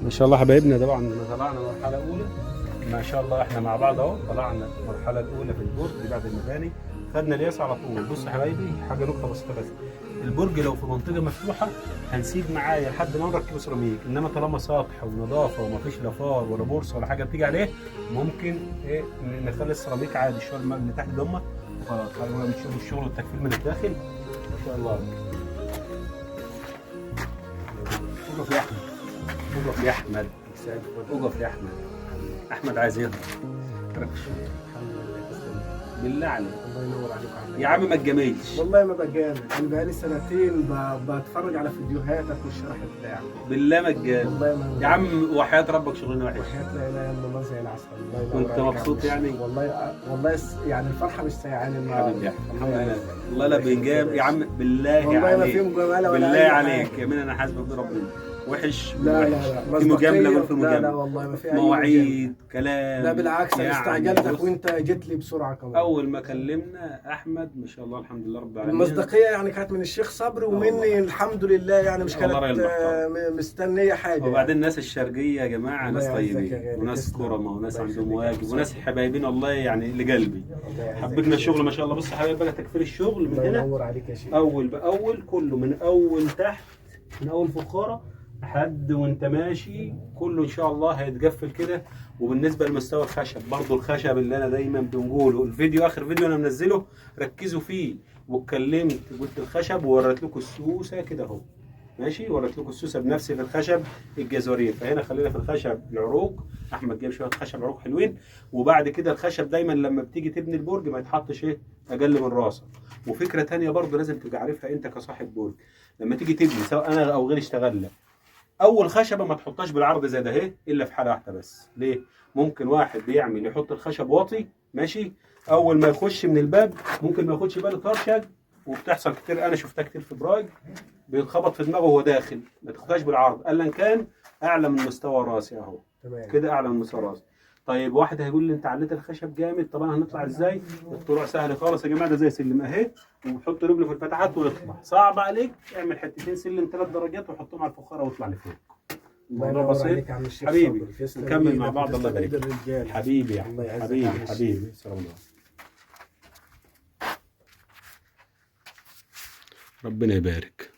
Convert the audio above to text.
ما شاء الله حبايبنا طبعا طلعنا مرحله اولى. ما شاء الله احنا مع بعض اهو، طلعنا المرحله الاولى في البرج بعد المباني، خدنا الياس على طول. بص يا حبايبي حاجه نقطه بسيطه بس، البرج لو في منطقه مفتوحه هنسيب معايا لحد ما نركب سيراميك، انما طالما سطح ونظافه ومفيش لا فار ولا بورصه ولا حاجه بتيجي عليه، ممكن ايه نخلي السيراميك عادي، الشغل اللي تحت دمه وخلاص. خلينا نشوف الشغل والتكفيل من الداخل. ما شاء الله. وقف يا احمد، وقف يا احمد، وقف يا احمد. احمد عايز يهرب. بالله عليك. الله ينور عليك يا عم ما تجاملش. والله ما بجامل، انا بقالي سنتين بتفرج على فيديوهاتك والشرح بتاعك. بالله ما تجامل. والله ما يا عم وحياة ربك شغلنا وحش. وحياة لا اله الا الله زي العسل. الله ينور كنت عليك مبسوط يا عم يعني؟ والله يعني الفرحه مش سايعاني النهارده. حبيبي يا احمد الحمد الله لله. يعزك. والله لا بنجام يا عم بالله والله عليك. ما في مجامله ولا بالله أي عليك حاجة. يا مين انا حاسبك بربنا. وحش لا وحش. لا لا في مجامله ولا في لا لا مجامله؟ والله ما في اي مجامله. مواعيد كلام. لا بالعكس انا يعني استعجلتك بص، وانت جيت لي بسرعه كمان. اول ما كلمنا احمد ما شاء الله الحمد لله رب العالمين، المصداقيه يعني كانت من الشيخ صبري ومني الحمد لله، يعني مش والله راجل كانت محترم. مستنيه حاجه. وبعدين الناس الشرقيه يا جماعه الله ناس يعزك يا طيبين غالي، وناس تسلم. كرمه وناس الله عندهم يخليك يا واجب أبو وناس حبايبين الله يعني لقلبي. الله يعزك حبكنا يا الشغل شيخ. ما شاء الله. بص يا حبايبي بقى تكفير الشغل من الله هنا ينور عليك يا شيخ. اول باول كله من اول تحت، من اول فخاره لحد وانت ماشي كله ان شاء الله هيتقفل كده. وبالنسبه لمستوى الخشب برضو، الخشب اللي انا دايما بنقوله، الفيديو اخر فيديو انا منزله ركزوا فيه، واتكلمت قلت الخشب ووريت لكم السوسه كده اهو ماشي، وريت لكم السوسه بنفسي في الخشب الجزورين. فهنا خلينا في الخشب العروق، احمد جايب شويه خشب عروق حلوين. وبعد كده الخشب دايما لما بتيجي تبني البرج ما يتحطش ايه اقل من راسه. وفكره ثانيه برضو لازم تبقى عارفها انت كصاحب برج، لما تيجي تبني سواء انا او غيري اشتغلنا، اول خشبه ما تحطهاش بالعرض زي ده اهي الا في حاله واحده بس. ليه؟ ممكن واحد بيعمل يحط الخشب واطي ماشي، اول ما يخش من الباب ممكن ما ياخدش باله طرشق، وبتحصل كتير انا شفتها كتير في براج، بيتخبط في دماغه وهو داخل. ما تاخدهاش بالعرض الا كان اعلى من مستوى راسي اهو تمام كده، اعلى من مستوى راسي. طيب واحد هيقول لي انت عليت الخشب جامد، طب انا هنطلع ازاي؟ الطلوع سهل خالص يا جماعه، ده زي سلم اهي، وبحط رجله في الفتحات ويطلع. صعب عليك اعمل حتتين سلم 3 درجات وحطهم على الفخاره واطلع لفوق. الله الموضوع ينور بسيط عليك يا عم الشيخ حبيبي. صبري. تسلم نكمل مع إيدك بعض الله وتسلم يبارك إيد فيك. الرجال. حبيبي يا الله احمد يعزك يا حبيبي عم الشيخ. حبيبي سلام الله. ربنا يبارك.